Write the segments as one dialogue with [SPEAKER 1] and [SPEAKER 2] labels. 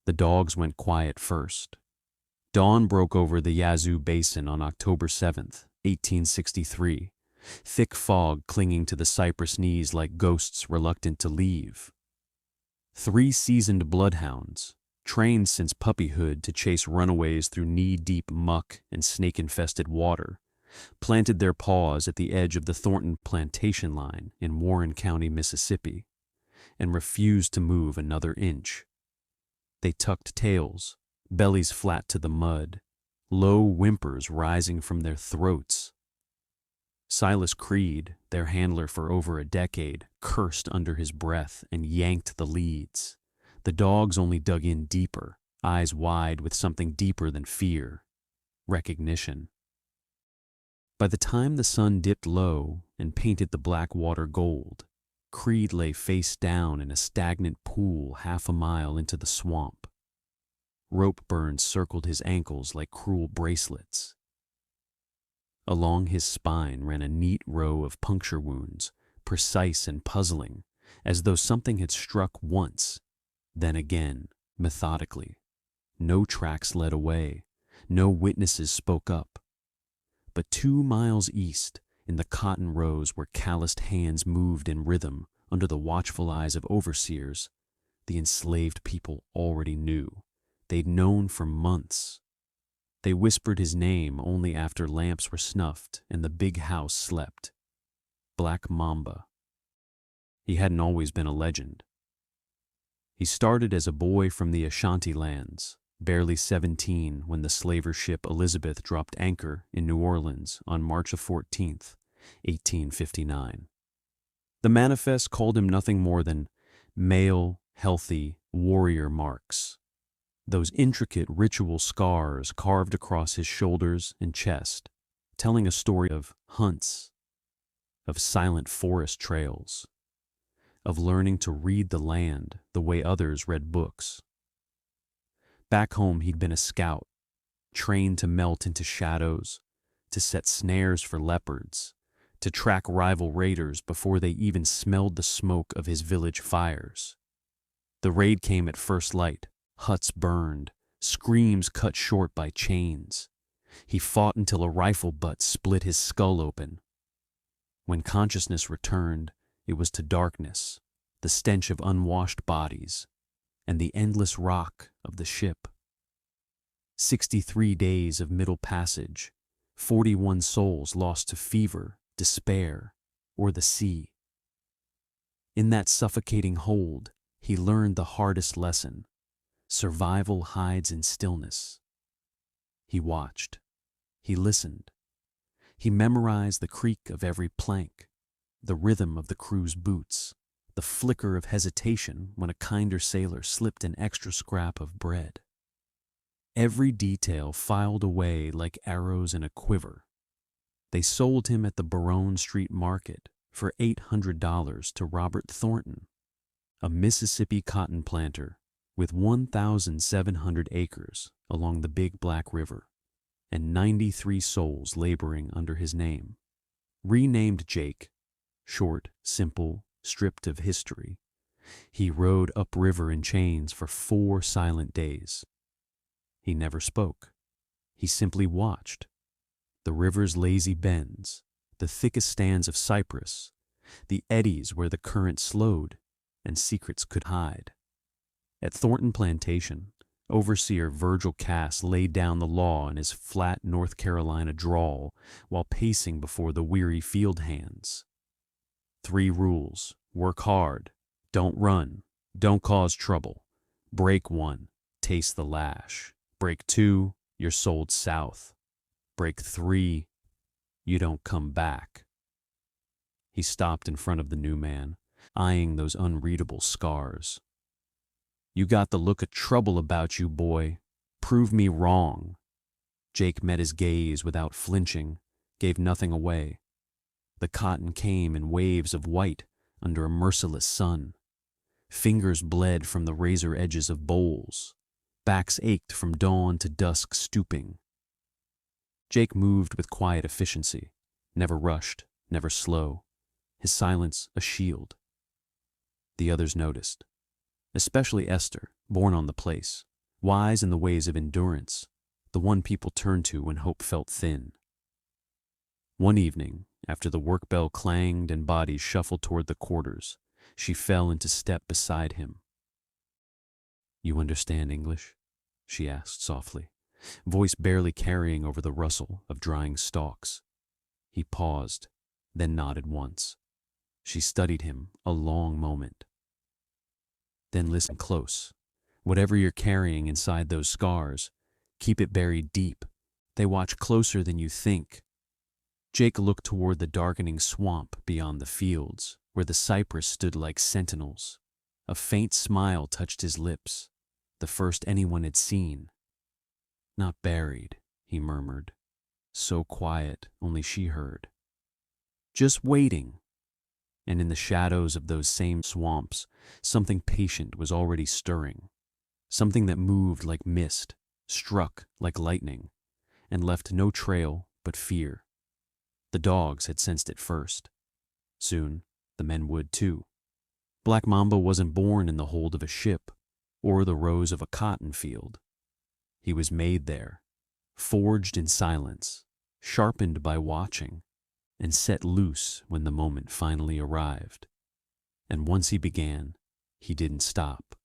[SPEAKER 1] The dogs went quiet first. Dawn broke over the Yazoo Basin on October 7th, 1863, thick fog clinging to the cypress knees like ghosts reluctant to leave. 3 seasoned bloodhounds, trained since puppyhood to chase runaways through knee-deep muck and snake-infested water, planted their paws at the edge of the Thornton plantation line in Warren County, Mississippi, and refused to move another inch. They tucked tails, bellies flat to the mud, low whimpers rising from their throats. Silas Creed, their handler for over a decade, cursed under his breath and yanked the leads. The dogs only dug in deeper, eyes wide with something deeper than fear: recognition. By the time the sun dipped low and painted the black water gold, Creed lay face down in a stagnant pool half a mile into the swamp. Rope burns circled his ankles like cruel bracelets. Along his spine ran a neat row of puncture wounds, precise and puzzling, as though something had struck once, then again, methodically. No tracks led away, no witnesses spoke up. But 2 miles east, in the cotton rows where calloused hands moved in rhythm under the watchful eyes of overseers, the enslaved people already knew. They'd known for months. They whispered his name only after lamps were snuffed and the big house slept. Black Mamba. He hadn't always been a legend. He started as a boy from the Ashanti lands, barely 17 when the slaver ship Elizabeth dropped anchor in New Orleans on March 14th, 1859. The manifest called him nothing more than male, healthy, warrior marks. Those intricate ritual scars carved across his shoulders and chest, telling a story of hunts, of silent forest trails, of learning to read the land the way others read books. Back home he'd been a scout, trained to melt into shadows, to set snares for leopards, to track rival raiders before they even smelled the smoke of his village fires. The raid came at first light. Huts burned, screams cut short by chains. He fought until a rifle butt split his skull open. When consciousness returned, it was to darkness, the stench of unwashed bodies, and the endless rock of the ship. 63 days of middle passage, 41 souls lost to fever, despair, or the sea. In that suffocating hold, he learned the hardest lesson. Survival hides in stillness. He watched. He listened. He memorized the creak of every plank, the rhythm of the crew's boots, the flicker of hesitation when a kinder sailor slipped an extra scrap of bread. Every detail filed away like arrows in a quiver. They sold him at the Baronne Street Market for $800 to Robert Thornton, a Mississippi cotton planter with 1,700 acres along the Big Black River, and 93 souls laboring under his name. Renamed Jake, short, simple, stripped of history, he rode upriver in chains for 4 silent days. He never spoke. He simply watched. The river's lazy bends, the thickest stands of cypress, the eddies where the current slowed and secrets could hide. At Thornton Plantation, Overseer Virgil Cass laid down the law in his flat North Carolina drawl while pacing before the weary field hands. 3 rules: work hard, don't run, don't cause trouble. Break 1, taste the lash. Break 2, you're sold south. Break 3, you don't come back. He stopped in front of the new man, eyeing those unreadable scars. You got the look of trouble about you, boy. Prove me wrong. Jake met his gaze without flinching, gave nothing away. The cotton came in waves of white under a merciless sun. Fingers bled from the razor edges of bowls. Backs ached from dawn to dusk stooping. Jake moved with quiet efficiency, never rushed, never slow, his silence a shield. The others noticed, especially Esther, born on the place, wise in the ways of endurance, the one people turned to when hope felt thin. One evening, after the work bell clanged and bodies shuffled toward the quarters, she fell into step beside him. "You understand English?" she asked softly, voice barely carrying over the rustle of drying stalks. He paused, then nodded once. She studied him a long moment. "Then listen close. Whatever you're carrying inside those scars, keep it buried deep. They watch closer than you think." Jake looked toward the darkening swamp beyond the fields, where the cypress stood like sentinels. A faint smile touched his lips, the first anyone had seen. "Not buried," he murmured, so quiet only she heard. "Just waiting." And in the shadows of those same swamps, something patient was already stirring, something that moved like mist, struck like lightning, and left no trail but fear. The dogs had sensed it first. Soon, the men would too. Black Mamba wasn't born in the hold of a ship or the rows of a cotton field. He was made there, forged in silence, sharpened by watching, and set loose when the moment finally arrived. And once he began, he didn't stop.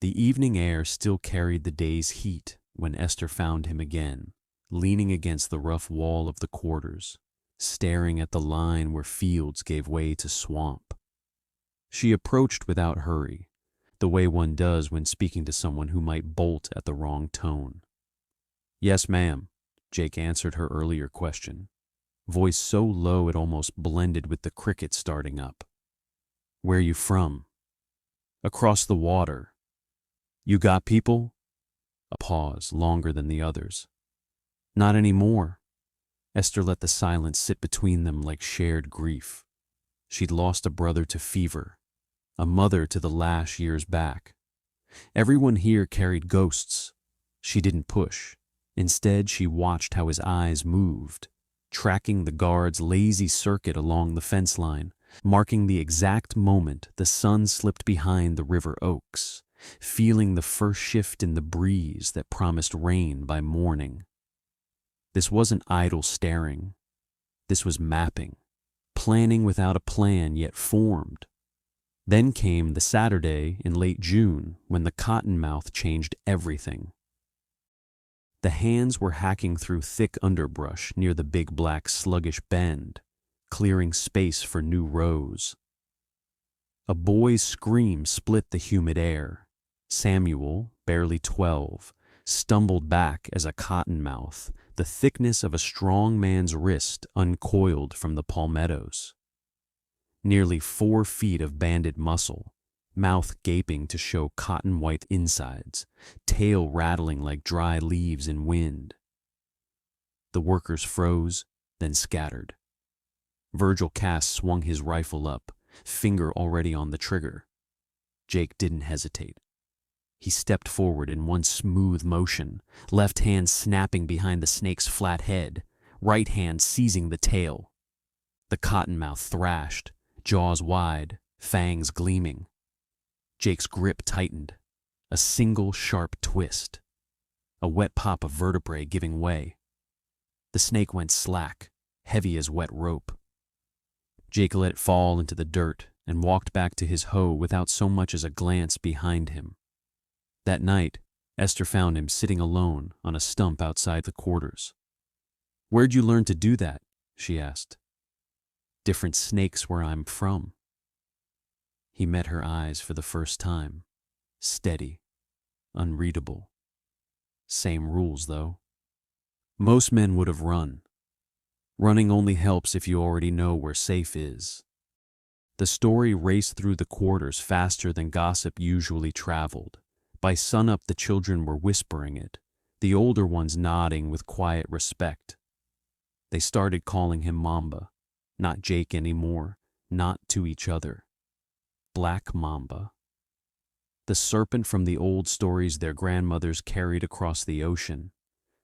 [SPEAKER 1] The evening air still carried the day's heat when Esther found him again, leaning against the rough wall of the quarters, staring at the line where fields gave way to swamp. She approached without hurry, the way one does when speaking to someone who might bolt at the wrong tone. "Yes, ma'am," Jake answered her earlier question, voice so low it almost blended with the crickets starting up. "Where you from?" "Across the water." "You got people?" A pause, longer than the others. "Not anymore." Esther let the silence sit between them like shared grief. She'd lost a brother to fever, a mother to the lash years back. Everyone here carried ghosts. She didn't push. Instead, she watched how his eyes moved, tracking the guard's lazy circuit along the fence line, marking the exact moment the sun slipped behind the river oaks, feeling the first shift in the breeze that promised rain by morning. This wasn't idle staring. This was mapping, planning without a plan yet formed. Then came the Saturday in late June when the cottonmouth changed everything. The hands were hacking through thick underbrush near the big black sluggish bend, clearing space for new rows. A boy's scream split the humid air. Samuel, barely 12, stumbled back as a cottonmouth, the thickness of a strong man's wrist, uncoiled from the palmettos. Nearly 4 feet of banded muscle, mouth gaping to show cotton-white insides, tail rattling like dry leaves in wind. The workers froze, then scattered. Virgil Cass swung his rifle up, finger already on the trigger. Jake didn't hesitate. He stepped forward in one smooth motion, left hand snapping behind the snake's flat head, right hand seizing the tail. The cottonmouth thrashed, jaws wide, fangs gleaming. Jake's grip tightened. A single sharp twist. A wet pop of vertebrae giving way. The snake went slack, heavy as wet rope. Jake let it fall into the dirt and walked back to his hoe without so much as a glance behind him. That night, Esther found him sitting alone on a stump outside the quarters. "Where'd you learn to do that?" she asked. "Different snakes where I'm from." He met her eyes for the first time, steady, unreadable. Same rules, though. Most men would have run. Running only helps if you already know where safe is. The story raced through the quarters faster than gossip usually traveled. By sunup, the children were whispering it, the older ones nodding with quiet respect. They started calling him Mamba, not Jake anymore, not to each other. Black Mamba. The serpent from the old stories their grandmothers carried across the ocean.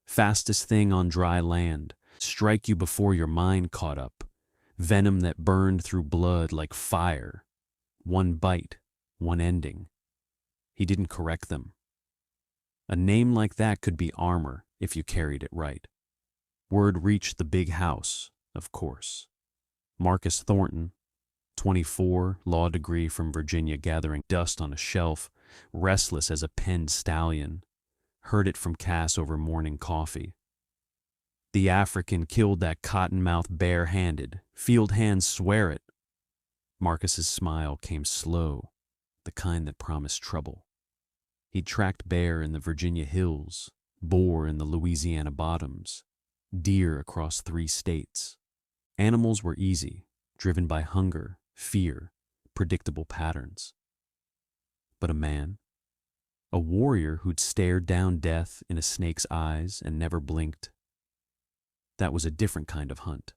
[SPEAKER 1] Fastest thing on dry land, strike you before your mind caught up. Venom that burned through blood like fire. One bite, one ending. He didn't correct them. A name like that could be armor if you carried it right. Word reached the big house, of course. Marcus Thornton, 24, law degree from Virginia, gathering dust on a shelf, restless as a penned stallion, heard it from Cass over morning coffee. The African killed that cottonmouth bare-handed. Field hands swear it. Marcus's smile came slow, the kind that promised trouble. He'd tracked bear in the Virginia hills, boar in the Louisiana bottoms, deer across 3 states. Animals were easy, driven by hunger, fear, predictable patterns. But a man? A warrior who'd stared down death in a snake's eyes and never blinked? That was a different kind of hunt.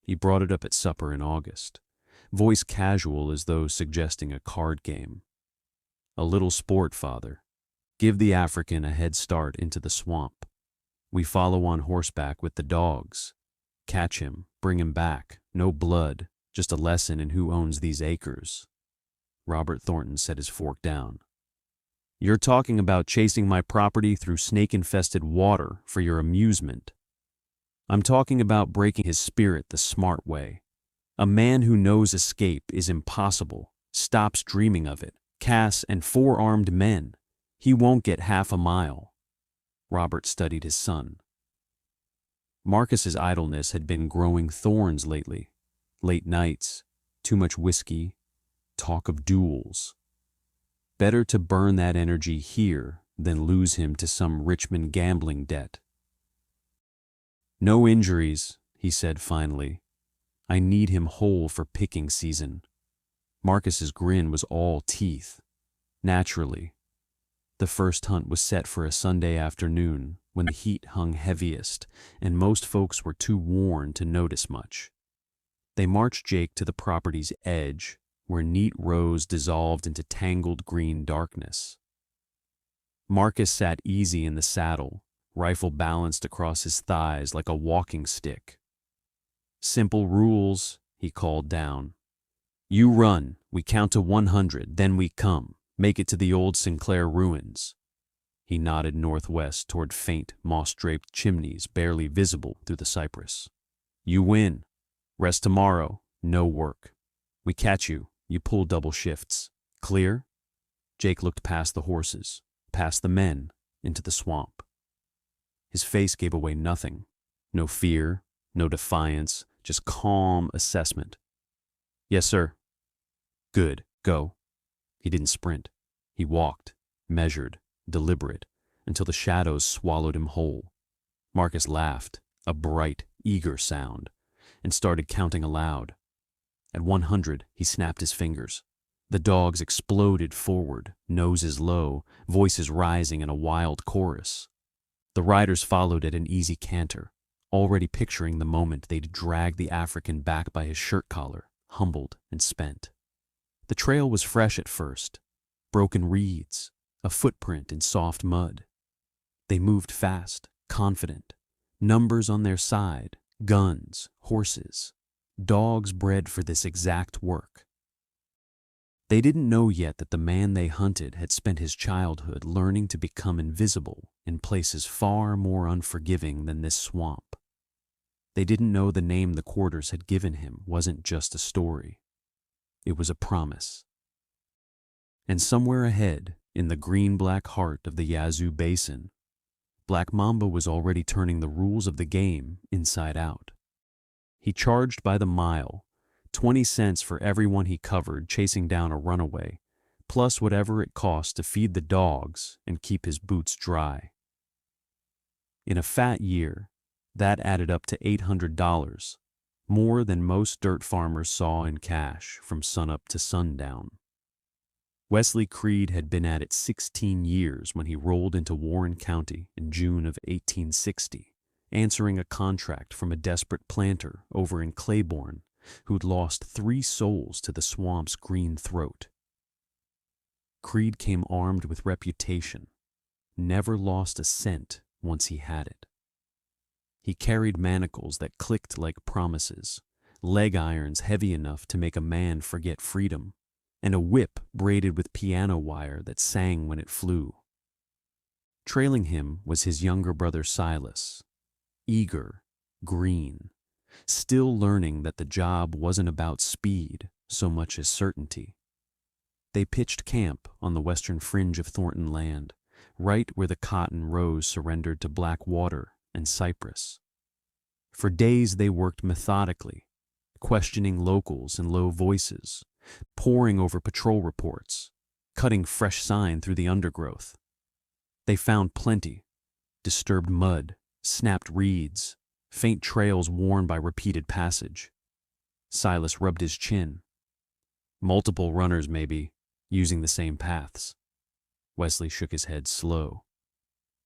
[SPEAKER 1] He brought it up at supper in August, voice casual as though suggesting a card game. A little sport, father. Give the African a head start into the swamp. We follow on horseback with the dogs. Catch him, bring him back. No blood, just a lesson in who owns these acres. Robert Thornton set his fork down. You're talking about chasing my property through snake-infested water for your amusement. I'm talking about breaking his spirit the smart way. A man who knows escape is impossible, stops dreaming of it. Cass and 4 armed men. He won't get half a mile. Robert studied his son. Marcus's idleness had been growing thorns lately. Late nights, too much whiskey, talk of duels. Better to burn that energy here than lose him to some Richmond gambling debt. No injuries, he said finally. I need him whole for picking season. Marcus's grin was all teeth. Naturally. The first hunt was set for a Sunday afternoon when the heat hung heaviest and most folks were too worn to notice much. They marched Jake to the property's edge, where neat rows dissolved into tangled green darkness. Marcus sat easy in the saddle, rifle balanced across his thighs like a walking stick. Simple rules, he called down. You run, we count to 100, then we come, make it to the old Sinclair ruins. He nodded northwest toward faint, moss-draped chimneys barely visible through the cypress. You win. Rest tomorrow, no work. We catch you, you pull double shifts. Clear? Jake looked past the horses, past the men, into the swamp. His face gave away nothing. No fear, no defiance, just calm assessment. Yes, sir. Good, go. He didn't sprint. He walked, measured, deliberate, until the shadows swallowed him whole. Marcus laughed, a bright, eager sound, and started counting aloud. At 100, he snapped his fingers. The dogs exploded forward, noses low, voices rising in a wild chorus. The riders followed at an easy canter, already picturing the moment they'd drag the African back by his shirt collar, humbled and spent. The trail was fresh at first, broken reeds, a footprint in soft mud. They moved fast, confident, numbers on their side, guns, horses, dogs bred for this exact work. They didn't know yet that the man they hunted had spent his childhood learning to become invisible in places far more unforgiving than this swamp. They didn't know the name the quarters had given him wasn't just a story. It was a promise. And somewhere ahead, in the green-black heart of the Yazoo Basin, Black Mamba was already turning the rules of the game inside out. He charged by the mile, 20 cents for everyone he covered chasing down a runaway, plus whatever it cost to feed the dogs and keep his boots dry. In a fat year, that added up to $800, more than most dirt farmers saw in cash from sunup to sundown. Wesley Creed had been at it 16 years when he rolled into Warren County in June of 1860, answering a contract from a desperate planter over in Claiborne who'd lost 3 souls to the swamp's green throat. Creed came armed with reputation, never lost a cent once he had it. He carried manacles that clicked like promises, leg irons heavy enough to make a man forget freedom, and a whip braided with piano wire that sang when it flew. Trailing him was his younger brother Silas, eager, green, still learning that the job wasn't about speed so much as certainty. They pitched camp on the western fringe of Thornton land, right where the cotton rows surrendered to black water and cypress. For days they worked methodically, questioning locals in low voices, poring over patrol reports, cutting fresh sign through the undergrowth. They found plenty: disturbed mud, snapped reeds, faint trails worn by repeated passage. Silas rubbed his chin. Multiple runners, maybe, using the same paths. Wesley shook his head slow.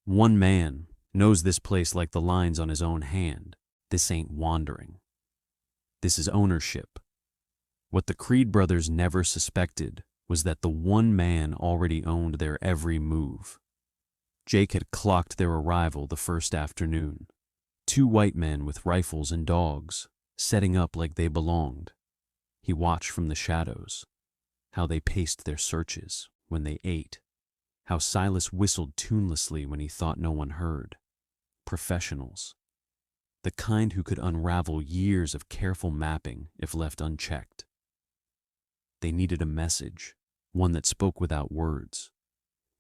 [SPEAKER 1] One man knows this place like the lines on his own hand. This ain't wandering. This is ownership. What the Creed brothers never suspected was that the one man already owned their every move. Jake had clocked their arrival the first afternoon. 2 white men with rifles and dogs, setting up like they belonged. He watched from the shadows, how they paced their searches when they ate, how Silas whistled tunelessly when he thought no one heard. Professionals. The kind who could unravel years of careful mapping if left unchecked. They needed a message, one that spoke without words.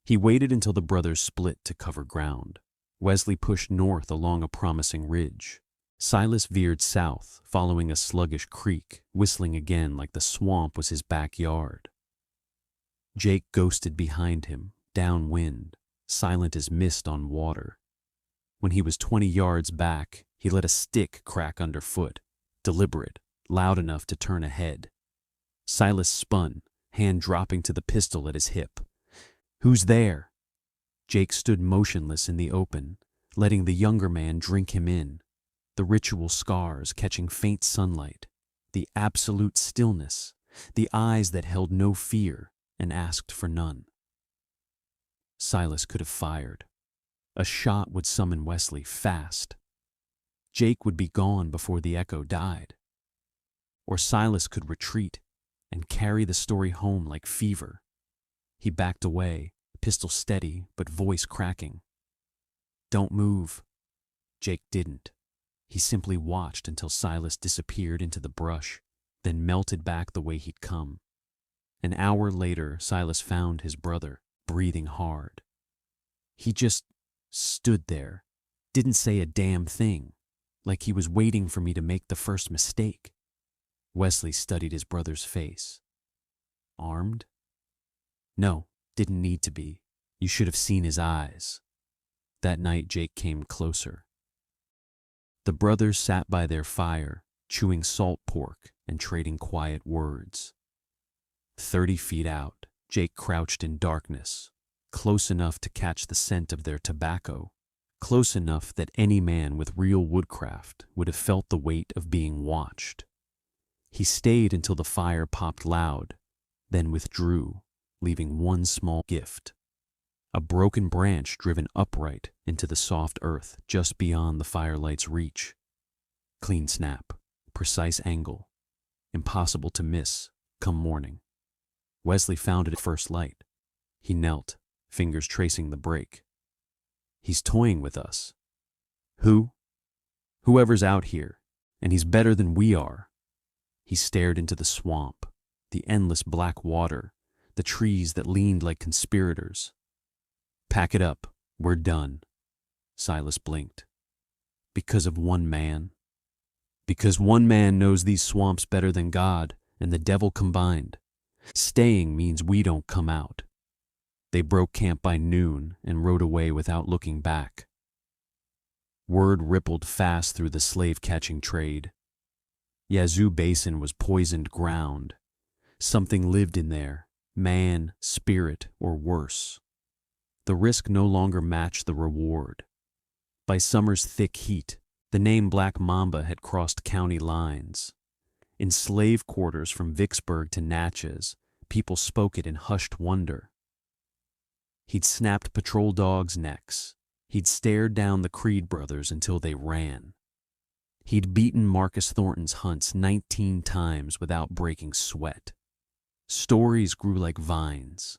[SPEAKER 1] He waited until the brothers split to cover ground. Wesley pushed north along a promising ridge. Silas veered south, following a sluggish creek, whistling again like the swamp was his backyard. Jake ghosted behind him, downwind, silent as mist on water. When he was 20 yards back, he let a stick crack underfoot, deliberate, loud enough to turn ahead. Silas spun, hand dropping to the pistol at his hip. "Who's there?" Jake stood motionless in the open, letting the younger man drink him in. The ritual scars catching faint sunlight, the absolute stillness, the eyes that held no fear and asked for none. Silas could have fired. A shot would summon Wesley fast. Jake would be gone before the echo died. Or Silas could retreat and carry the story home like fever. He backed away, pistol steady but voice cracking. "Don't move." Jake didn't. He simply watched until Silas disappeared into the brush, then melted back the way he'd come. An hour later, Silas found his brother, breathing hard. He just stood there, didn't say a damn thing, like he was waiting for me to make the first mistake. Wesley studied his brother's face. Armed? No, didn't need to be. You should have seen his eyes. That night, Jake came closer. The brothers sat by their fire, chewing salt pork and trading quiet words. 30 feet out, Jake crouched in darkness, close enough to catch the scent of their tobacco, close enough that any man with real woodcraft would have felt the weight of being watched. He stayed until the fire popped loud, then withdrew, leaving one small gift. A broken branch driven upright into the soft earth just beyond the firelight's reach. Clean snap, precise angle, impossible to miss come morning. Wesley found it at first light. He knelt, fingers tracing the break. "He's toying with us." "Who?" "Whoever's out here, and he's better than we are." He stared into the swamp, the endless black water, the trees that leaned like conspirators. "Pack it up, we're done." Silas blinked. "Because of one man?" "Because one man knows these swamps better than God and the devil combined. Staying means we don't come out." They broke camp by noon and rode away without looking back. Word rippled fast through the slave-catching trade. Yazoo Basin was poisoned ground. Something lived in there, man, spirit, or worse. The risk no longer matched the reward. By summer's thick heat, the name Black Mamba had crossed county lines. In slave quarters from Vicksburg to Natchez, people spoke it in hushed wonder. He'd snapped patrol dogs' necks. He'd stared down the Creed brothers until they ran. He'd beaten Marcus Thornton's hunts 19 times without breaking sweat. Stories grew like vines.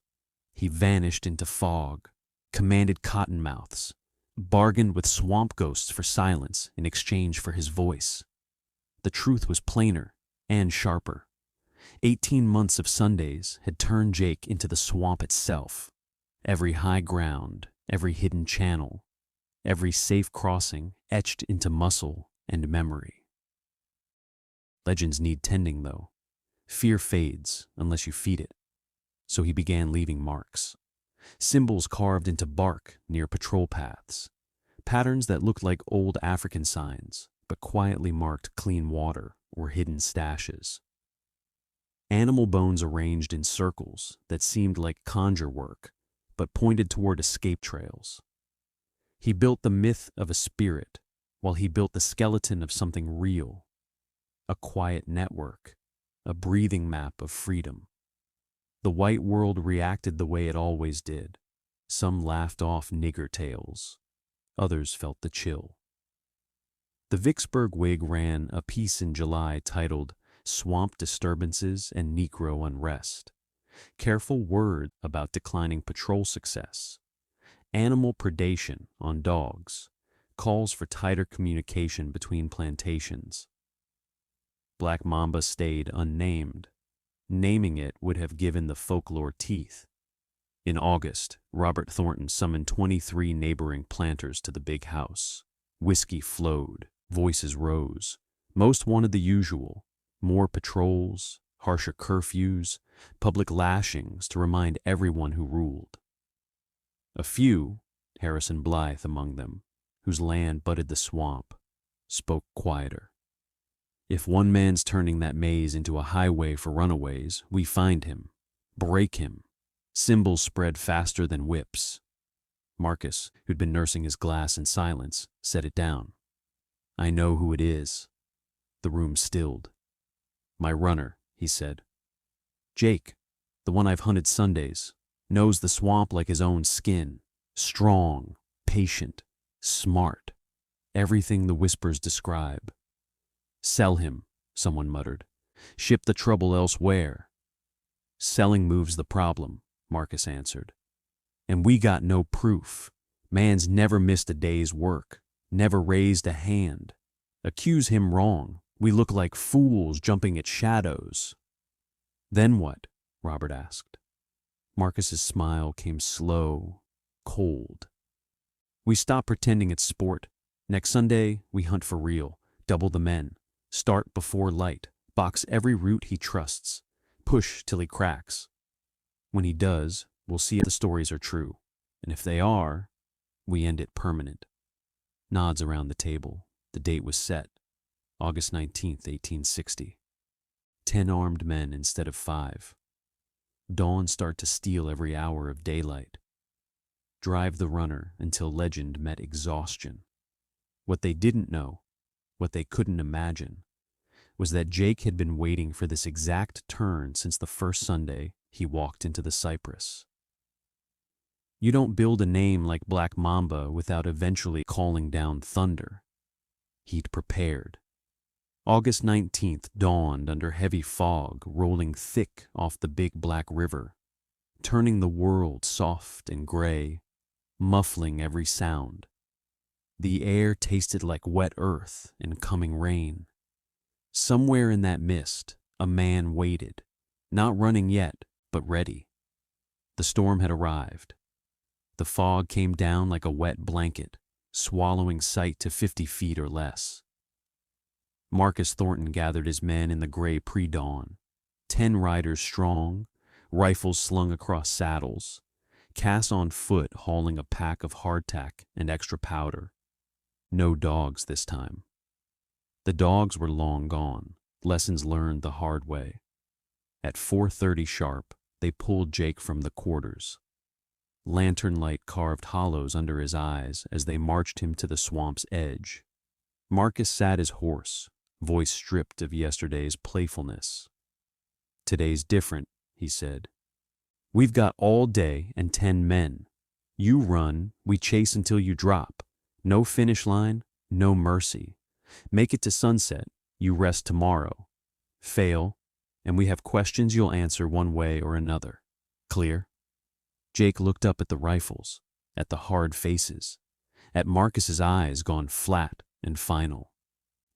[SPEAKER 1] He vanished into fog, commanded cottonmouths, bargained with swamp ghosts for silence in exchange for his voice. The truth was plainer and sharper. 18 months of Sundays had turned Jake into the swamp itself. Every high ground, every hidden channel, every safe crossing etched into muscle and memory. Legends need tending, though. Fear fades unless you feed it. So he began leaving marks. Symbols carved into bark near patrol paths. Patterns that looked like old African signs, but quietly marked clean water or hidden stashes. Animal bones arranged in circles that seemed like conjure work, but pointed toward escape trails. He built the myth of a spirit, while he built the skeleton of something real. A quiet network, a breathing map of freedom. The white world reacted the way it always did. Some laughed off nigger tales. Others felt the chill. The Vicksburg Whig ran a piece in July titled Swamp Disturbances and Negro Unrest. Careful word about declining patrol success. Animal predation on dogs. Calls for tighter communication between plantations. Black Mamba stayed unnamed. Naming it would have given the folklore teeth. In August, Robert Thornton summoned 23 neighboring planters to the big house. Whiskey flowed, voices rose. Most wanted the usual, more patrols, harsher curfews, public lashings to remind everyone who ruled. A few, Harrison Blythe among them, whose land butted the swamp, spoke quieter. If one man's turning that maze into a highway for runaways, we find him, break him. Symbols spread faster than whips. Marcus, who'd been nursing his glass in silence, set it down. I know who it is. The room stilled. My runner, he said. Jake, the one I've hunted Sundays, knows the swamp like his own skin. Strong, patient, smart. Everything the whispers describe. Sell him, someone muttered. Ship the trouble elsewhere. Selling moves the problem, Marcus answered. And we got no proof. Man's never missed a day's work, never raised a hand. Accuse him wrong. We look like fools jumping at shadows. Then what? Robert asked. Marcus's smile came slow, cold. We stop pretending it's sport. Next Sunday, we hunt for real. Double the men. Start before light. Box every root he trusts. Push till he cracks. When he does, we'll see if the stories are true. And if they are, we end it permanent. Nods around the table. The date was set. August 19th, 1860. 10 armed men instead of 5. Dawn start to steal every hour of daylight. Drive the runner until legend met exhaustion. What they didn't know, what they couldn't imagine, was that Jake had been waiting for this exact turn since the first Sunday he walked into the cypress. You don't build a name like Black Mamba without eventually calling down thunder. He'd prepared. August 19th dawned under heavy fog rolling thick off the big black river, turning the world soft and gray, muffling every sound. The air tasted like wet earth and coming rain. Somewhere in that mist, a man waited, not running yet, but ready. The storm had arrived. The fog came down like a wet blanket, swallowing sight to 50 feet or less. Marcus Thornton gathered his men in the gray pre-dawn, 10 riders strong, rifles slung across saddles, Cass on foot hauling a pack of hardtack and extra powder. No dogs this time. The dogs were long gone, lessons learned the hard way. At 4:30 sharp, they pulled Jake from the quarters. Lantern light carved hollows under his eyes as they marched him to the swamp's edge. Marcus sat his horse, voice stripped of yesterday's playfulness. Today's different, he said. We've got all day and 10 men. You run, we chase until you drop. No finish line, no mercy. Make it to sunset, you rest tomorrow. Fail, and we have questions you'll answer one way or another. Clear? Jake looked up at the rifles. at the hard faces, at Marcus's eyes gone flat and final.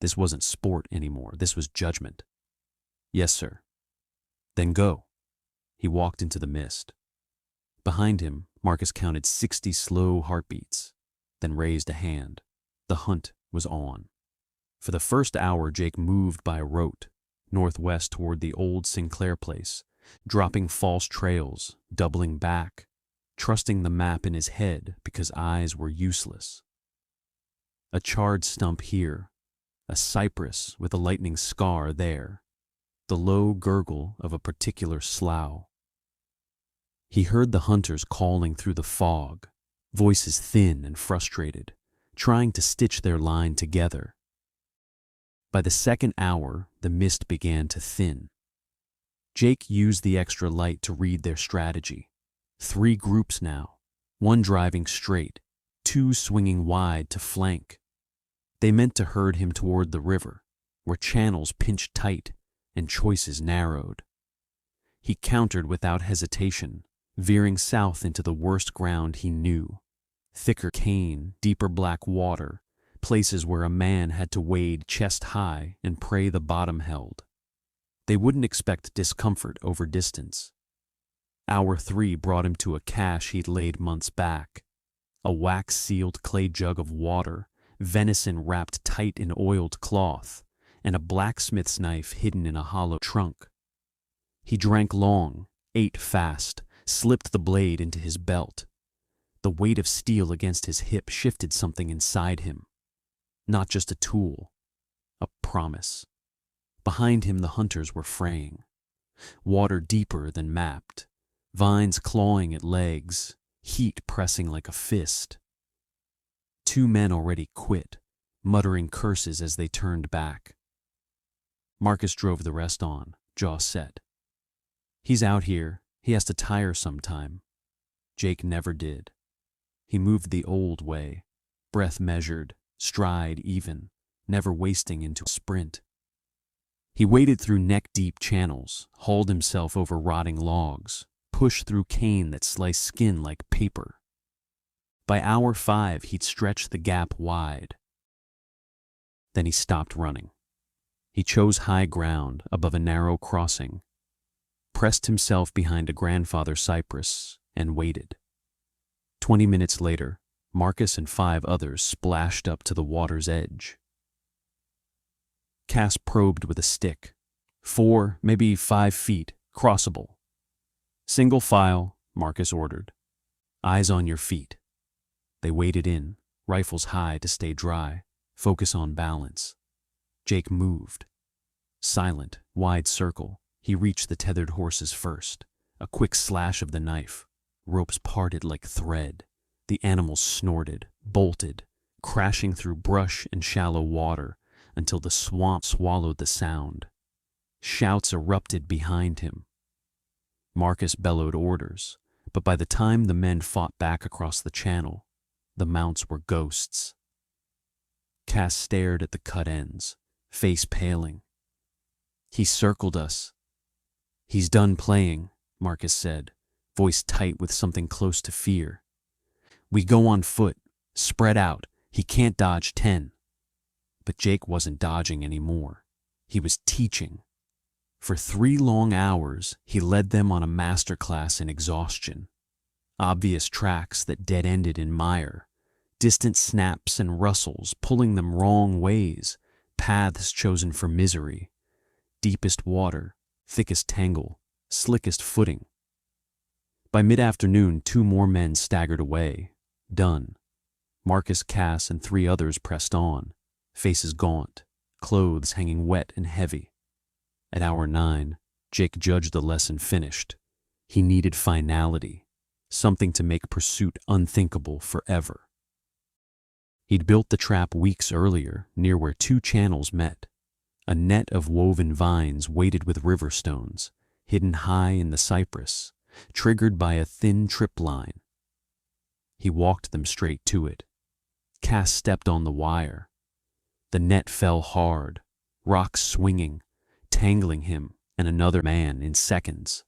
[SPEAKER 1] This wasn't sport anymore. This was judgment. "Yes, sir." "Then go." He walked into the mist. Behind him, Marcus counted 60 slow heartbeats, then raised a hand. The hunt was on. For the first hour, Jake moved by rote, northwest toward the old Sinclair place, dropping false trails, doubling back, trusting the map in his head because eyes were useless. A charred stump here, a cypress with a lightning scar there, the low gurgle of a particular slough. He heard the hunters calling through the fog, voices thin and frustrated, trying to stitch their line together. By the second hour, the mist began to thin. Jake used the extra light to read their strategy. 3 groups now, 1 driving straight, 2 swinging wide to flank. They meant to herd him toward the river, where channels pinched tight and choices narrowed. He countered without hesitation, veering south into the worst ground he knew. Thicker cane, deeper black water, places where a man had to wade chest high and pray the bottom held. They wouldn't expect discomfort over distance. Hour 3 brought him to a cache he'd laid months back. A wax-sealed clay jug of water, venison wrapped tight in oiled cloth, and a blacksmith's knife hidden in a hollow trunk. He drank long, ate fast, slipped the blade into his belt. The weight of steel against his hip shifted something inside him. Not just a tool, a promise. Behind him the hunters were fraying. Water deeper than mapped, vines clawing at legs, heat pressing like a fist. 2 men already quit, muttering curses as they turned back. Marcus drove the rest on, jaw set. He's out here, he has to tire sometime. Jake never did. He moved the old way, breath measured, stride even, never wasting into a sprint. He waded through neck-deep channels, hauled himself over rotting logs, pushed through cane that sliced skin like paper. By hour 5, he'd stretched the gap wide. Then he stopped running. He chose high ground above a narrow crossing, pressed himself behind a grandfather cypress, and waited. 20 minutes later, Marcus and 5 others splashed up to the water's edge. Cass probed with a stick. 4, maybe 5 feet, crossable. "Single file," Marcus ordered. "Eyes on your feet." They waded in, rifles high to stay dry, focus on balance. Jake moved. Silent, wide circle, he reached the tethered horses first. A quick slash of the knife. Ropes parted like thread. The animals snorted, bolted, crashing through brush and shallow water until the swamp swallowed the sound. Shouts erupted behind him. Marcus bellowed orders, but by the time the men fought back across the channel, the mounts were ghosts. Cass stared at the cut ends, face paling. "He circled us." "He's done playing," Marcus said, voice tight with something close to fear. "We go on foot, spread out. He can't dodge 10. But Jake wasn't dodging anymore. He was teaching. For 3 long hours, he led them on a masterclass in exhaustion. Obvious tracks that dead-ended in mire, distant snaps and rustles pulling them wrong ways, paths chosen for misery, deepest water, thickest tangle, slickest footing. By mid-afternoon, 2 more men staggered away, done. Marcus, Cass, and 3 others pressed on, faces gaunt, clothes hanging wet and heavy. At hour 9, Jake judged the lesson finished. He needed finality, something to make pursuit unthinkable forever. He'd built the trap weeks earlier near where 2 channels met, a net of woven vines weighted with river stones, hidden high in the cypress, triggered by a thin trip line. He walked them straight to it. Cass stepped on the wire. The net fell hard, rocks swinging, tangling him and another man in seconds.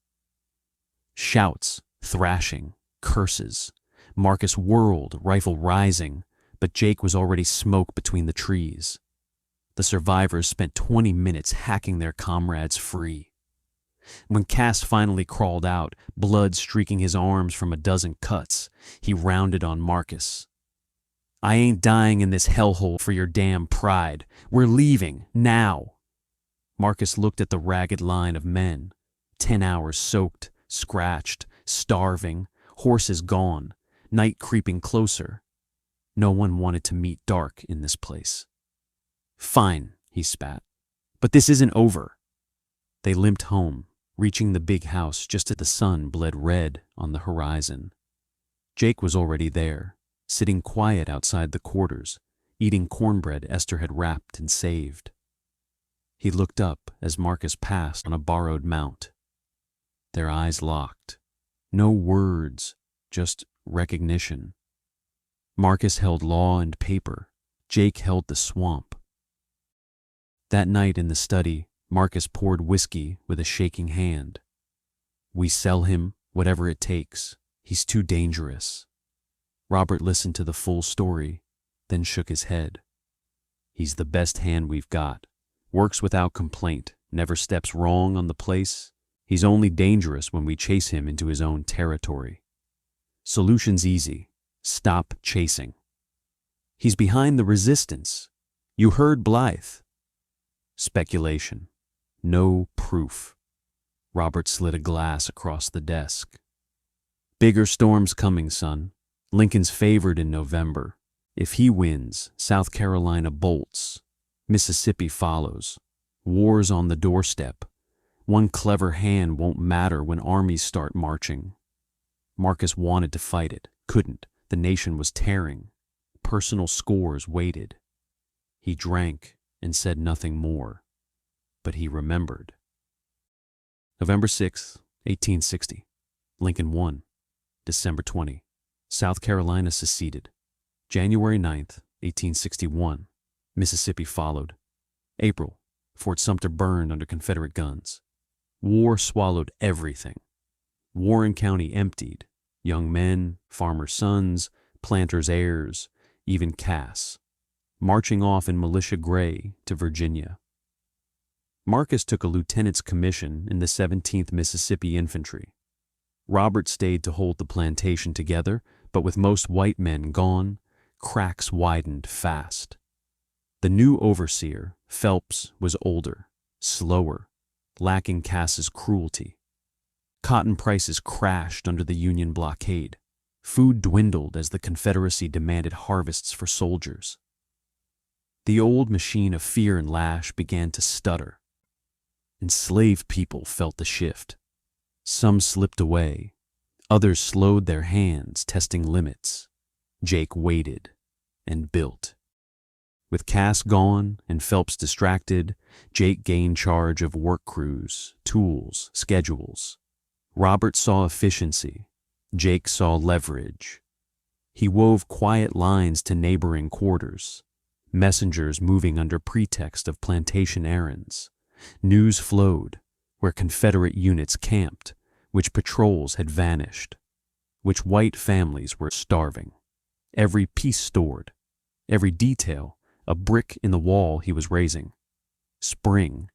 [SPEAKER 1] Shouts, thrashing, curses, Marcus whirled, rifle rising, but Jake was already smoke between the trees. The survivors spent 20 minutes hacking their comrades free. When Cass finally crawled out, blood streaking his arms from a dozen cuts, he rounded on Marcus. "I ain't dying in this hellhole for your damn pride. We're leaving, now." Marcus looked at the ragged line of men. 10 hours soaked, scratched, starving, horses gone, night creeping closer. No one wanted to meet dark in this place. "Fine," he spat, "but this isn't over." They limped home, reaching the big house just as the sun bled red on the horizon. Jake was already there, sitting quiet outside the quarters, eating cornbread Esther had wrapped and saved. He looked up as Marcus passed on a borrowed mount. Their eyes locked. No words, just recognition. Marcus held law and paper. Jake held the swamp. That night in the study, Marcus poured whiskey with a shaking hand. "We sell him, whatever it takes. He's too dangerous." Robert listened to the full story, then shook his head. "He's the best hand we've got. Works without complaint, never steps wrong on the place. He's only dangerous when we chase him into his own territory. Solution's easy. Stop chasing. He's behind the resistance. You heard Blythe." Speculation. No proof. Robert slid a glass across the desk. "Bigger storms coming, son. Lincoln's favored in November. If he wins, South Carolina bolts. Mississippi follows. War's on the doorstep. One clever hand won't matter when armies start marching." Marcus wanted to fight it, couldn't. The nation was tearing. Personal scores waited. He drank and said nothing more. But he remembered. November 6, 1860. Lincoln won. December 20. South Carolina seceded. January 9th, 1861. Mississippi followed. April. Fort Sumter burned under Confederate guns. War swallowed everything. Warren County emptied. Young men, farmers' sons, planters' heirs, even Cass, marching off in militia gray to Virginia. Marcus took a lieutenant's commission in the 17th Mississippi Infantry. Robert stayed to hold the plantation together, but with most white men gone, cracks widened fast. The new overseer, Phelps, was older, slower, lacking Cass's cruelty. Cotton prices crashed under the Union blockade. Food dwindled as the Confederacy demanded harvests for soldiers. The old machine of fear and lash began to stutter. Enslaved people felt the shift. Some slipped away. Others slowed their hands, testing limits. Jake waited and built. With Cass gone and Phelps distracted, Jake gained charge of work crews, tools, schedules. Robert saw efficiency. Jake saw leverage. He wove quiet lines to neighboring quarters, messengers moving under pretext of plantation errands. News flowed where Confederate units camped, which patrols had vanished, which white families were starving. Every piece stored, every detail a brick in the wall he was raising. Spring,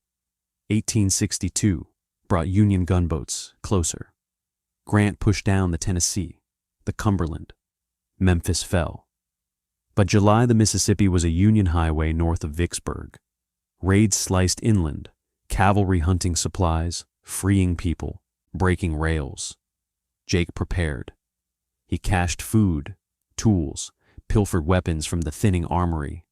[SPEAKER 1] 1862, brought Union gunboats closer. Grant pushed down the Tennessee, the Cumberland. Memphis fell. By July, the Mississippi was a Union highway north of Vicksburg. Raids sliced inland, cavalry hunting supplies, freeing people, breaking rails. Jake prepared. He cached food, tools, pilfered weapons from the thinning armory.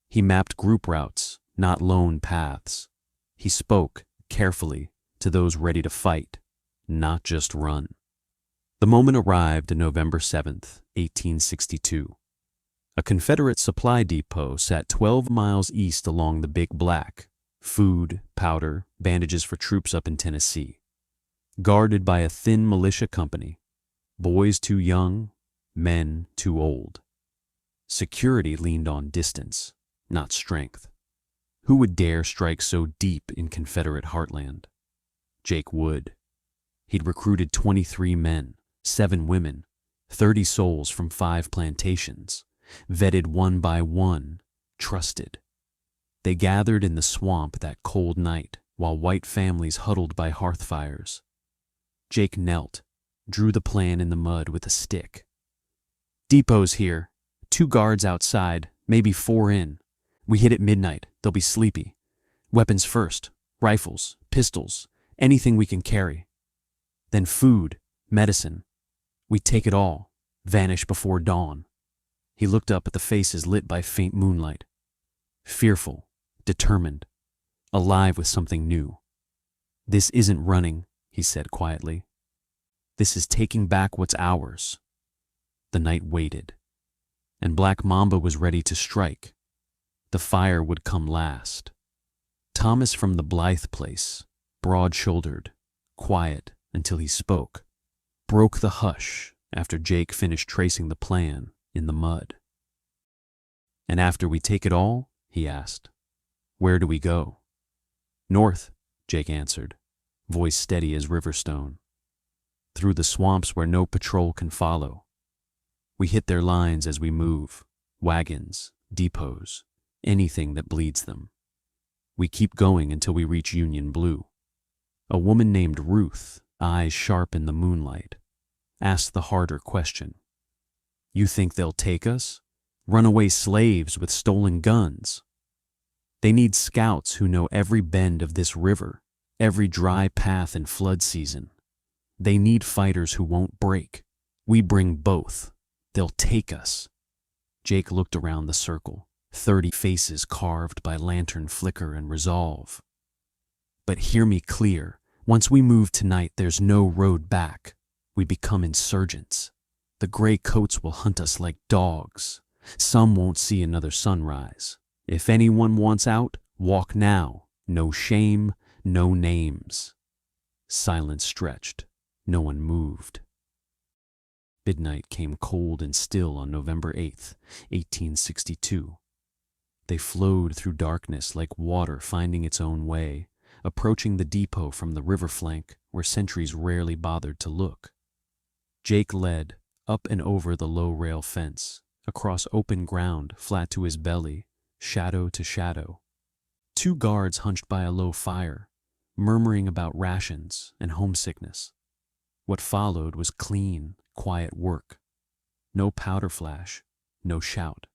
[SPEAKER 1] He mapped group routes, not lone paths. He spoke, carefully, to those ready to fight, not just run. The moment arrived on November 7th, 1862. A Confederate supply depot sat 12 miles east along the Big Black, food, powder, bandages for troops up in Tennessee. Guarded by a thin militia company, boys too young, men too old. Security leaned on distance, not strength. Who would dare strike so deep in Confederate heartland? Jake would. He'd recruited 23 men, 7 women, 30 souls from 5 plantations, vetted one by one, trusted. They gathered in the swamp that cold night while white families huddled by hearth fires. Jake knelt, drew the plan in the mud with a stick. "Depot's here. 2 guards outside, maybe 4 in. We hit at midnight. They'll be sleepy. Weapons first, rifles, pistols, anything we can carry. Then food, medicine. We take it all, vanish before dawn." He looked up at the faces lit by faint moonlight. Fearful, determined, alive with something new. "This isn't running," he said quietly. "This is taking back what's ours." The night waited, and Black Mamba was ready to strike. The fire would come last. Thomas from the Blythe place, broad-shouldered, quiet until he spoke, broke the hush after Jake finished tracing the plan in the mud. "And after we take it all," he asked, "where do we go?" "North," Jake answered, voice steady as riverstone. "Through the swamps where no patrol can follow. We hit their lines as we move, wagons, depots, anything that bleeds them. We keep going until we reach Union Blue." A woman named Ruth, eyes sharp in the moonlight, asked the harder question. "You think they'll take us? Runaway slaves with stolen guns?" "They need scouts who know every bend of this river, every dry path in flood season. They need fighters who won't break. We bring both. They'll take us." Jake looked around the circle, 30 faces carved by lantern flicker and resolve. "But hear me clear. Once we move tonight, there's no road back. We become insurgents. The gray coats will hunt us like dogs. Some won't see another sunrise. If anyone wants out, walk now. No shame, no names." Silence stretched. No one moved. Midnight came cold and still on November 8th, 1862. They flowed through darkness like water finding its own way, approaching the depot from the river flank where sentries rarely bothered to look. Jake led, up and over the low rail fence, across open ground flat to his belly, shadow to shadow. 2 guards hunched by a low fire, murmuring about rations and homesickness. What followed was clean, quiet work. No powder flash, no shout.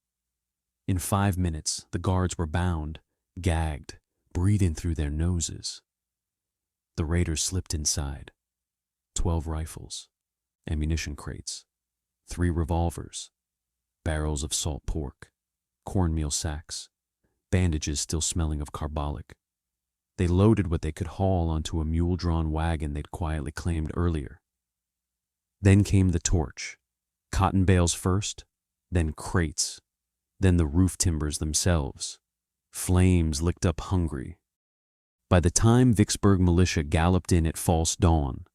[SPEAKER 1] In 5 minutes, the guards were bound, gagged, breathing through their noses. The raiders slipped inside. 12 rifles, ammunition crates, 3 revolvers, barrels of salt pork, cornmeal sacks, bandages still smelling of carbolic. They loaded what they could haul onto a mule-drawn wagon they'd quietly claimed earlier. Then came the torch. Cotton bales first, then crates, then the roof timbers themselves. Flames licked up hungry. By the time Vicksburg militia galloped in at false dawn,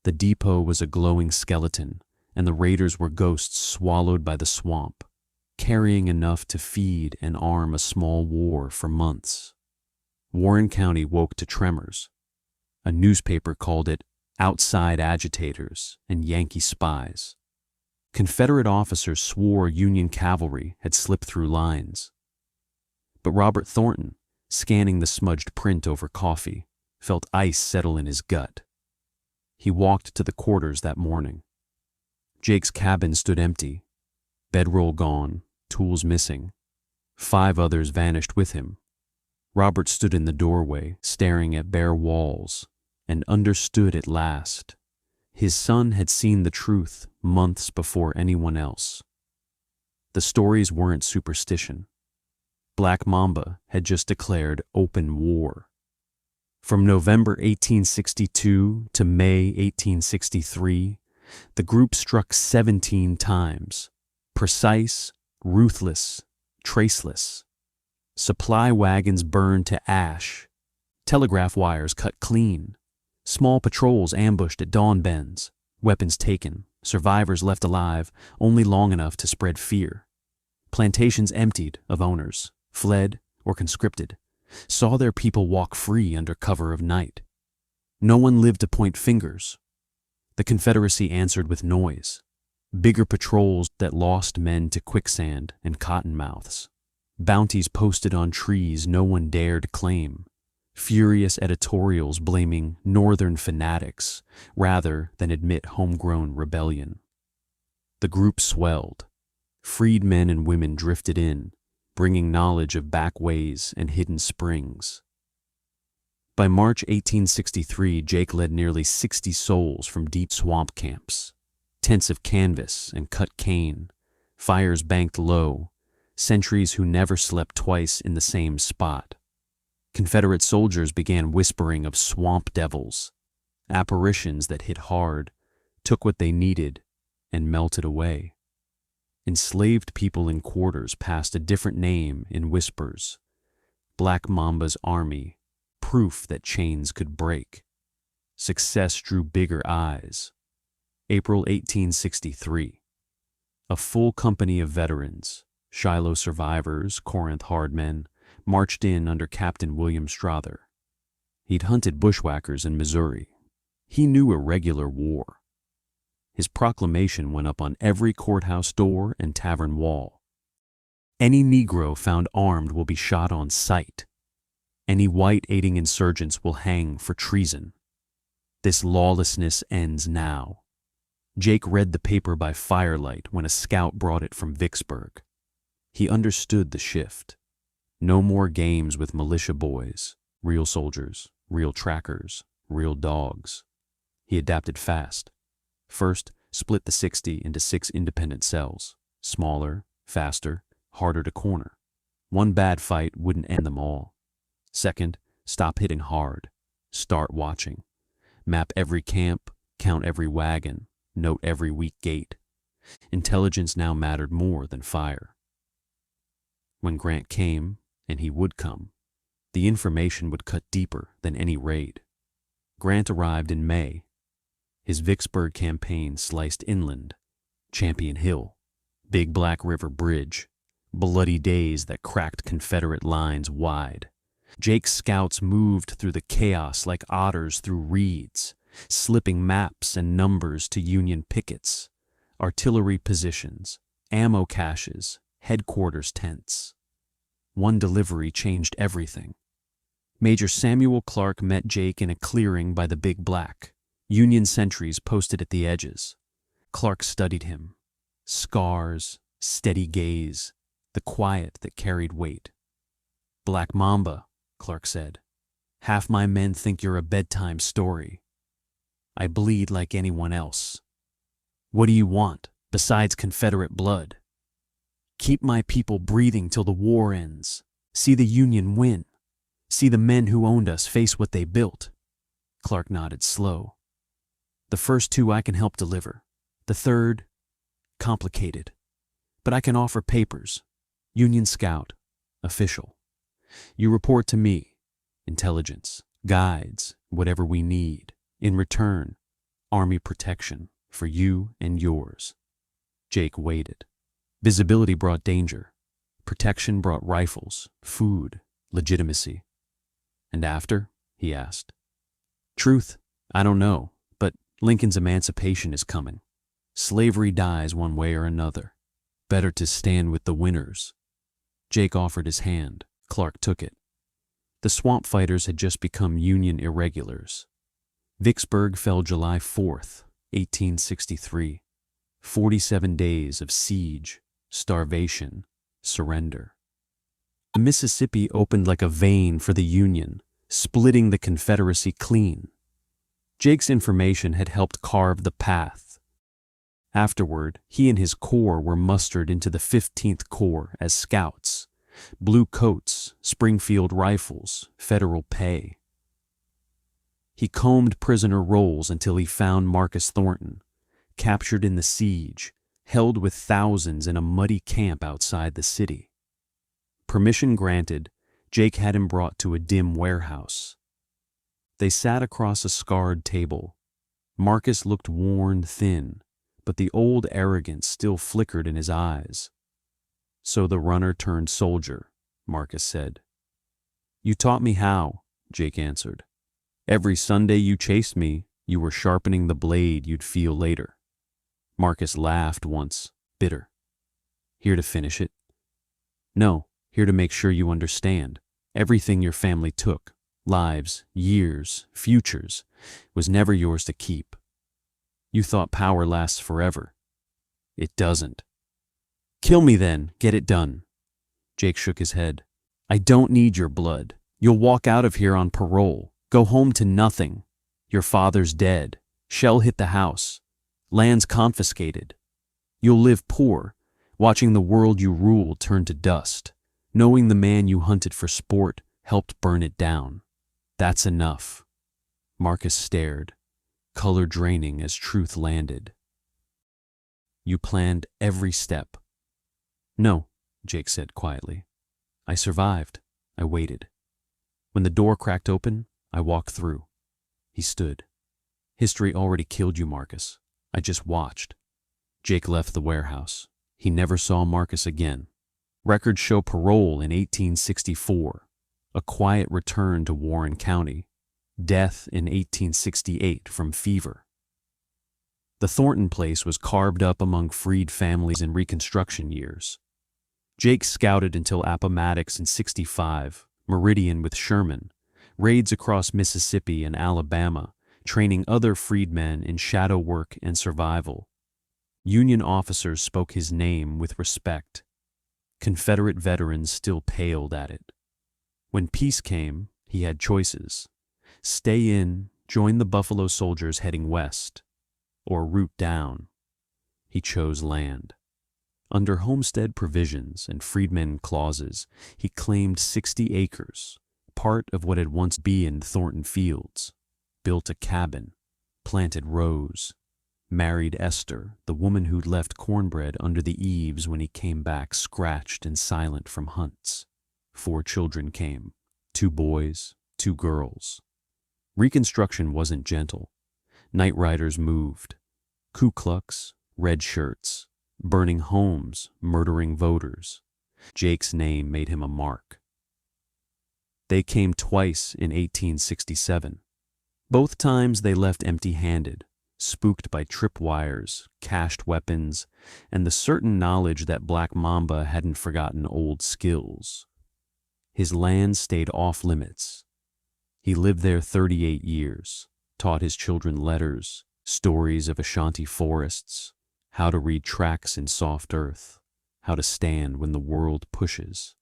[SPEAKER 1] the depot was a glowing skeleton, and the raiders were ghosts swallowed by the swamp, carrying enough to feed and arm a small war for months. Warren County woke to tremors. A newspaper called it outside agitators and Yankee spies. Confederate officers swore Union cavalry had slipped through lines. But Robert Thornton, scanning the smudged print over coffee, felt ice settle in his gut. He walked to the quarters that morning. Jake's cabin stood empty, bedroll gone, tools missing. 5 others vanished with him. Robert stood in the doorway, staring at bare walls, and understood at last. His son had seen the truth months before anyone else. The stories weren't superstition. Black Mamba had just declared open war. From November 1862 to May 1863, the group struck 17 times, precise, ruthless, traceless. Supply wagons burned to ash, telegraph wires cut clean, small patrols ambushed at dawn bends, weapons taken, survivors left alive only long enough to spread fear. Plantations emptied of owners, fled or conscripted, saw their people walk free under cover of night. No one lived to point fingers. The Confederacy answered with noise, Bigger patrols that lost men to quicksand and cottonmouths. Bounties posted on trees no one dared claim. Furious editorials blaming northern fanatics rather than admit homegrown rebellion. The group swelled. Freed men and women drifted in, bringing knowledge of back ways and hidden springs. By March 1863, Jake led nearly 60 souls from deep swamp camps. Tents of canvas and cut cane, fires banked low, sentries who never slept twice in the same spot. Confederate soldiers began whispering of swamp devils, apparitions that hit hard, took what they needed, and melted away. Enslaved people in quarters passed a different name in whispers. Black Mamba's army, proof that chains could break. Success drew bigger eyes. April 1863. A full company of veterans, Shiloh survivors, Corinth hardmen, marched in under Captain William Strother. He'd hunted bushwhackers in Missouri. He knew a regular war. His proclamation went up on every courthouse door and tavern wall. Any Negro found armed will be shot on sight. Any white aiding insurgents will hang for treason. This lawlessness ends now. Jake read the paper by firelight when a scout brought it from Vicksburg. He understood the shift. No more games with militia boys, real soldiers, real trackers, real dogs. He adapted fast. First, split the 60 into 6 independent cells, smaller, faster, harder to corner. One bad fight wouldn't end them all. Second, stop hitting hard. Start watching. Map every camp, count every wagon, note every weak gate. Intelligence now mattered more than fire. When Grant came, and he would come, the information would cut deeper than any raid. Grant arrived in May. His Vicksburg campaign sliced inland, Champion Hill, Big Black River Bridge, bloody days that cracked Confederate lines wide. Jake's scouts moved through the chaos like otters through reeds, slipping maps and numbers to Union pickets, artillery positions, ammo caches, headquarters tents. One delivery changed everything. Major Samuel Clark met Jake in a clearing by the Big Black, Union sentries posted at the edges. Clark studied him. Scars, steady gaze, the quiet that carried weight. "Black Mamba," Clark said. "Half my men think you're a bedtime story. I bleed like anyone else. What do you want, besides Confederate blood? Keep my people breathing till the war ends. See the Union win. See the men who owned us face what they built." Clark nodded slow. "The first 2 I can help deliver. The third, complicated. But I can offer papers. Union Scout, official. You report to me. Intelligence, guides, whatever we need. In return, Army protection for you and yours." Jake waited. Visibility brought danger. Protection brought rifles, food, legitimacy. "And after?" he asked. "Truth, I don't know, but Lincoln's emancipation is coming. Slavery dies one way or another. Better to stand with the winners." Jake offered his hand. Clark took it. The swamp fighters had just become Union irregulars. Vicksburg fell July 4th, 1863. 47 days of siege, starvation, surrender. The Mississippi opened like a vein for the Union, splitting the Confederacy clean. Jake's information had helped carve the path. Afterward, he and his corps were mustered into the 15th Corps as scouts. Blue coats, Springfield rifles, federal pay. He combed prisoner rolls until he found Marcus Thornton, captured in the siege, held with thousands in a muddy camp outside the city. Permission granted, Jake had him brought to a dim warehouse. They sat across a scarred table. Marcus looked worn thin, but the old arrogance still flickered in his eyes. "So the runner turned soldier," Marcus said. "You taught me how," Jake answered. "Every Sunday you chased me, you were sharpening the blade you'd feel later." Marcus laughed once, bitter. Here to finish it? No, here to make sure you understand. Everything your family took, lives, years, futures, was never yours to keep. You thought power lasts forever. It doesn't. Kill me then, get it done. Jake shook his head. I don't need your blood. You'll walk out of here on parole, go home to nothing. Your father's dead. Shell hit the house. Land's confiscated. You'll live poor, watching the world you ruled turn to dust, knowing the man you hunted for sport helped burn it down. That's enough. Marcus stared, color draining as truth landed. You planned every step. No, Jake said quietly. I survived. I waited. When the door cracked open, I walked through. He stood. History already killed you, Marcus. I just watched. Jake left the warehouse. He never saw Marcus again. Records show parole in 1864, a quiet return to Warren County, death in 1868 from fever. The Thornton place was carved up among freed families in Reconstruction years. Jake scouted until Appomattox in 65, Meridian with Sherman, raids across Mississippi and Alabama, training other freedmen in shadow work and survival. Union officers spoke his name with respect. Confederate veterans still paled at it. When peace came, he had choices. Stay in, join the Buffalo Soldiers heading west, or root down. He chose land. Under homestead provisions and freedmen clauses, he claimed 60 acres, part of what had once been Thornton Fields, built a cabin, planted Rose, married Esther, the woman who'd left cornbread under the eaves when he came back scratched and silent from hunts. 4 children came, 2 boys, 2 girls. Reconstruction wasn't gentle. Night riders moved. Ku Klux, red shirts, burning homes, murdering voters. Jake's name made him a mark. They came twice in 1867. Both times they left empty-handed, spooked by tripwires, cached weapons, and the certain knowledge that Black Mamba hadn't forgotten old skills. His land stayed off limits. He lived there 38 years, taught his children letters, stories of Ashanti forests, how to read tracks in soft earth, how to stand when the world pushes.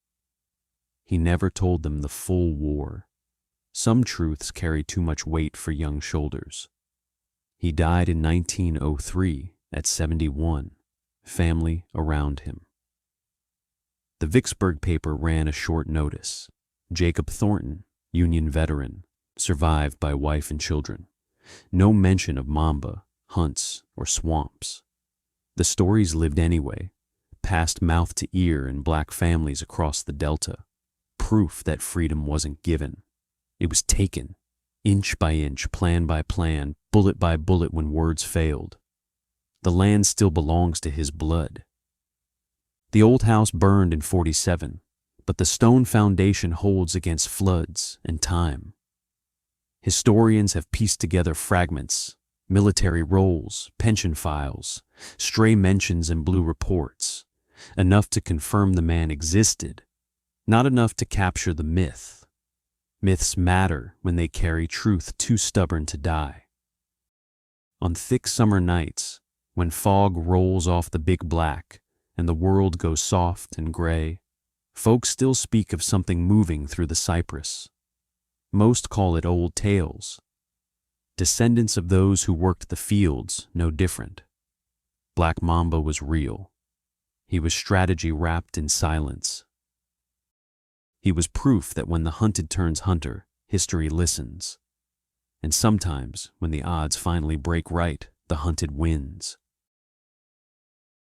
[SPEAKER 1] He never told them the full war. Some truths carry too much weight for young shoulders. He died in 1903 at 71, family around him. The Vicksburg paper ran a short notice. Jacob Thornton, Union veteran, survived by wife and children. No mention of Mamba, hunts, or swamps. The stories lived anyway, passed mouth to ear in black families across the Delta. Proof that freedom wasn't given. It was taken, inch by inch, plan by plan, bullet by bullet when words failed. The land still belongs to his blood. The old house burned in 47, but the stone foundation holds against floods and time. Historians have pieced together fragments, military rolls, pension files, stray mentions and blue reports, enough to confirm the man existed, not enough to capture the myth. Myths matter when they carry truth too stubborn to die. On thick summer nights, when fog rolls off the big black and the world goes soft and gray, folks still speak of something moving through the cypress. Most call it old tales. Descendants of those who worked the fields no different. Black Mamba was real. He was strategy wrapped in silence. He was proof that when the hunted turns hunter, history listens. And sometimes, when the odds finally break right, the hunted wins.